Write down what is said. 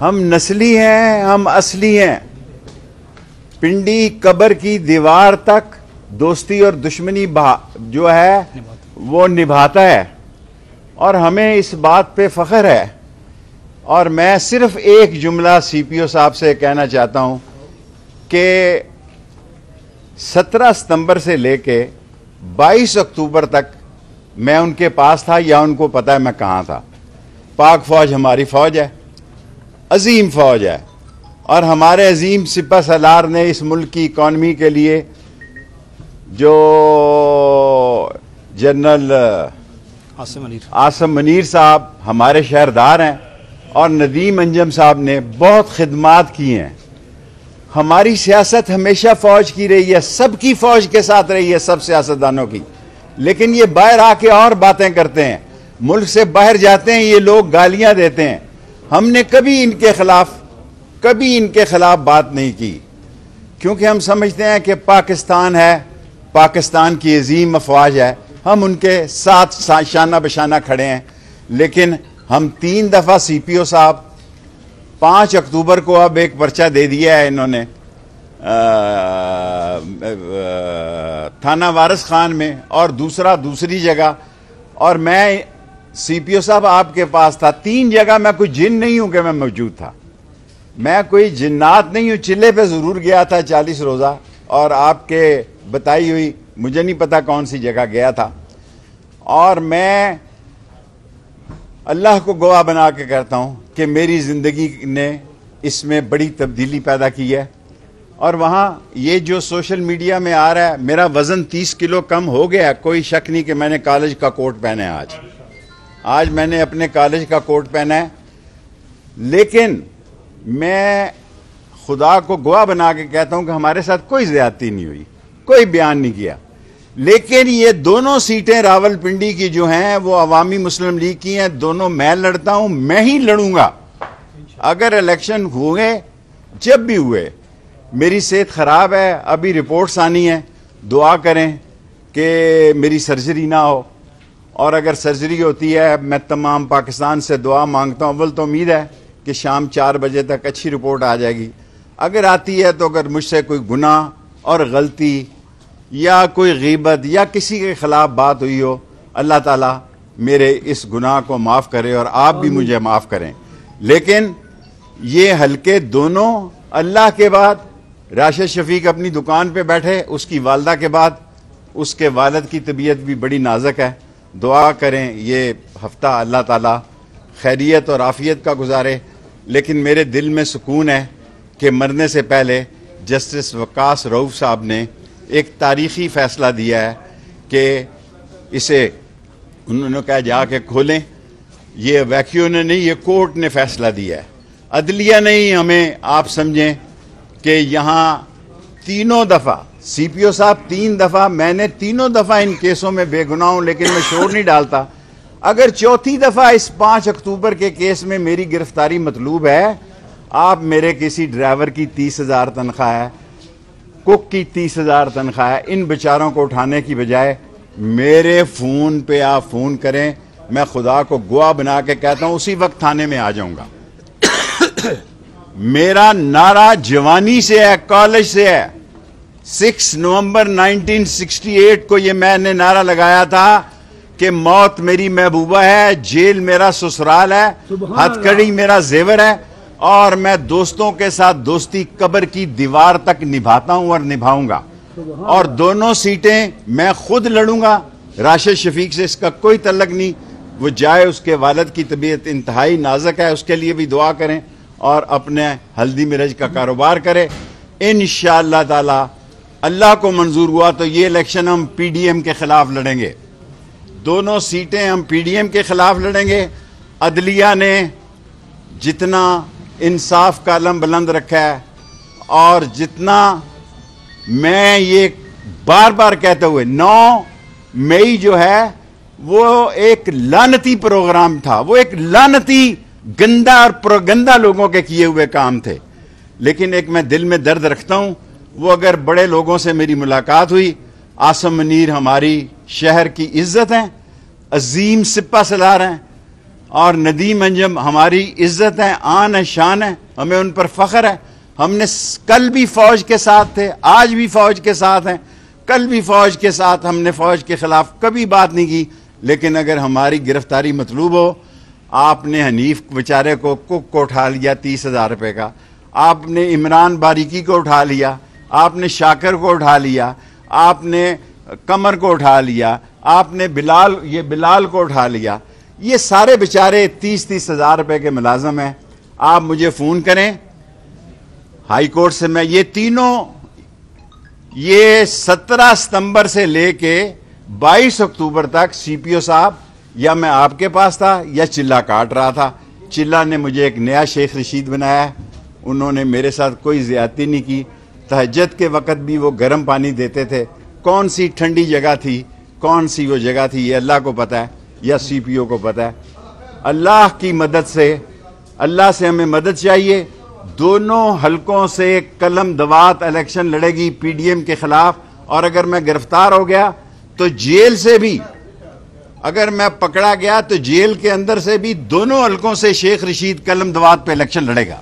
ہم نسلی ہیں، ہم اصلی ہیں. پنڈی قبر کی دیوار تک دوستی اور دشمنی جو ہے وہ نبھاتا ہے، اور ہمیں اس بات پہ فخر ہے. اور میں صرف ایک جملہ سی پی او صاحب سے کہنا چاہتا ہوں کہ 17 ستمبر سے لے کے 22 اکتوبر تک میں ان کے پاس تھا، یا ان کو پتا ہے میں کہاں تھا. پاک فوج ہماری فوج ہے، عظیم فوج ہے، اور ہمارے عظیم سپہ سالار نے اس ملک کی اکانومی کے لیے جو جنرل عاصم منیر صاحب ہمارے شہردار ہیں، اور ندیم انجم صاحب نے بہت خدمات کی ہیں. ہماری سیاست ہمیشہ فوج کی رہی ہے، سب کی فوج کے ساتھ رہی ہے، سب سیاستدانوں کی. لیکن یہ باہر آ کے اور باتیں کرتے ہیں، ملک سے باہر جاتے ہیں، یہ لوگ گالیاں دیتے ہیں. ہم نے کبھی ان کے خلاف بات نہیں کی، کیونکہ ہم سمجھتے ہیں کہ پاکستان ہے، پاکستان کی عظیم افواج ہے، ہم ان کے ساتھ شانہ بشانہ کھڑے ہیں. لیکن ہم 3 دفعہ سی پی او صاحب 5 اکتوبر کو اب ایک پرچہ دے دیا ہے انہوں نے تھانہ وارث خان میں، اور دوسری جگہ. اور میں سی پی او صاحب آپ کے پاس تھا 3 جگہ. میں کوئی جن نہیں ہوں کہ میں موجود تھا، میں کوئی جنات نہیں ہوں. چلے پہ ضرور گیا تھا 40 روزہ، اور آپ کے بتائی ہوئی مجھے نہیں پتا کون سی جگہ گیا تھا. اور میں اللہ کو گواہ بنا کے کہتا ہوں کہ میری زندگی نے اس میں بڑی تبدیلی پیدا کی ہے. اور وہاں یہ جو سوشل میڈیا میں آ رہا ہے، میرا وزن 30 کلو کم ہو گیا، کوئی شک نہیں کہ میں نے کالج کا کوٹ پہنا ہے. آج میں نے اپنے کالج کا کوٹ پہنا ہے. لیکن میں خدا کو گواہ بنا کے کہتا ہوں کہ ہمارے ساتھ کوئی زیادتی نہیں ہوئی، کوئی بیان نہیں کیا. لیکن یہ دونوں سیٹیں راول پنڈی کی جو ہیں وہ عوامی مسلم لیگ کی ہیں. دونوں میں لڑتا ہوں، میں ہی لڑوں گا. اگر الیکشن ہوئے، جب بھی ہوئے. میری صحت خراب ہے، ابھی رپورٹس آنی ہیں، دعا کریں کہ میری سرجری نہ ہو. اور اگر سرجری ہوتی ہے، میں تمام پاکستان سے دعا مانگتا ہوں. اول تو امید ہے کہ شام 4 بجے تک اچھی رپورٹ آ جائے گی. اگر آتی ہے تو اگر مجھ سے کوئی گناہ اور غلطی یا کوئی غیبت یا کسی کے خلاف بات ہوئی ہو، اللہ تعالیٰ میرے اس گناہ کو معاف کرے، اور آپ بھی مجھے معاف کریں. لیکن یہ حلقے دونوں، اللہ کے بعد راشد شفیق اپنی دکان پہ بیٹھے، اس کی والدہ کے بعد اس کے والد کی طبیعت بھی بڑی نازک ہے. دعا کریں یہ ہفتہ اللہ تعالیٰ خیریت اور عافیت کا گزارے. لیکن میرے دل میں سکون ہے کہ مرنے سے پہلے جسٹس وقاص رؤف صاحب نے ایک تاریخی فیصلہ دیا ہے کہ اسے انہوں نے کہا جا کے کھولیں. یہ ویکیو نے نہیں، یہ کورٹ نے فیصلہ دیا ہے، عدلیہ نہیں. ہمیں آپ سمجھیں کہ یہاں 3 دفعہ سی پی او صاحب 3 دفعہ، میں نے 3 دفعہ ان کیسوں میں بے گناہ ہوں، لیکن میں شور نہیں ڈالتا. اگر 4تھی دفعہ اس 5 اکتوبر کے کیس میں میری گرفتاری مطلوب ہے، آپ میرے کسی ڈرائیور کی 30,000 تنخواہ ہے، کک کی 30,000 تنخواہ ہے، ان بیچاروں کو اٹھانے کی بجائے میرے فون پہ آپ فون کریں. میں خدا کو گواہ بنا کے کہتا ہوں اسی وقت تھانے میں آ جاؤں گا. میرا نعرہ جوانی سے ہے، کالج سے ہے. 6 نومبر 1968 کو یہ میں نے نعرہ لگایا تھا کہ موت میری محبوبہ ہے، جیل میرا سسرال ہے، ہتھ کڑی میرا زیور ہے، اور میں دوستوں کے ساتھ دوستی قبر کی دیوار تک نبھاتا ہوں اور نبھاؤں گا. اور دونوں سیٹیں میں خود لڑوں گا. راشد شفیق سے اس کا کوئی تعلق نہیں. وہ جائے، اس کے والد کی طبیعت انتہائی نازک ہے، اس کے لیے بھی دعا کریں، اور اپنے ہلدی مرج کا کاروبار کرے. انشاءاللہ تعالی اللہ کو منظور ہوا تو یہ الیکشن ہم پی ڈی ایم کے خلاف لڑیں گے. دونوں سیٹیں ہم پی ڈی ایم کے خلاف لڑیں گے. عدلیہ نے جتنا انصاف کا علم بلند رکھا ہے، اور جتنا میں یہ بار بار کہتے ہوئے 9 مئی جو ہے وہ ایک لعنتی پروگرام تھا، وہ ایک لعنتی گندا اور پروگندا لوگوں کے کیے ہوئے کام تھے. لیکن ایک میں دل میں درد رکھتا ہوں، وہ اگر بڑے لوگوں سے میری ملاقات ہوئی، عاصم منیر ہماری شہر کی عزت ہیں، عظیم سپہ سالار ہیں، اور ندیم انجم ہماری عزت ہے، آن ہے، شان ہے، ہمیں ان پر فخر ہے. ہم نے کل بھی فوج کے ساتھ تھے، آج بھی فوج کے ساتھ ہیں، کل بھی فوج کے ساتھ. ہم نے فوج کے خلاف کبھی بات نہیں کی. لیکن اگر ہماری گرفتاری مطلوب ہو، آپ نے حنیف بیچارے کو کک کو اٹھا لیا 30,000 روپے کا، آپ نے عمران باریکی کو اٹھا لیا، آپ نے شاکر کو اٹھا لیا، آپ نے قمر کو اٹھا لیا، آپ نے بلال کو اٹھا لیا. یہ سارے بیچارے 30,000 روپے کے ملازم ہیں. آپ مجھے فون کریں ہائی کورٹ سے. میں یہ تینوں، یہ 17 ستمبر سے لے کے 22 اکتوبر تک سی پی او صاحب یا میں آپ کے پاس تھا یا چلا کاٹ رہا تھا. چلا نے مجھے ایک نیا شیخ رشید بنایا ہے. انہوں نے میرے ساتھ کوئی زیادتی نہیں کی. تہجد کے وقت بھی وہ گرم پانی دیتے تھے. کون سی ٹھنڈی جگہ تھی، کون سی وہ جگہ تھی، یہ اللہ کو پتہ ہے یا سی پی او کو پتہ ہے. اللہ کی مدد سے، اللہ سے ہمیں مدد چاہیے. دونوں حلقوں سے قلم دوات الیکشن لڑے گی پی ڈی ایم کے خلاف. اور اگر میں گرفتار ہو گیا تو جیل سے بھی، اگر میں پکڑا گیا تو جیل کے اندر سے بھی دونوں حلقوں سے شیخ رشید قلم دوات پہ الیکشن لڑے گا.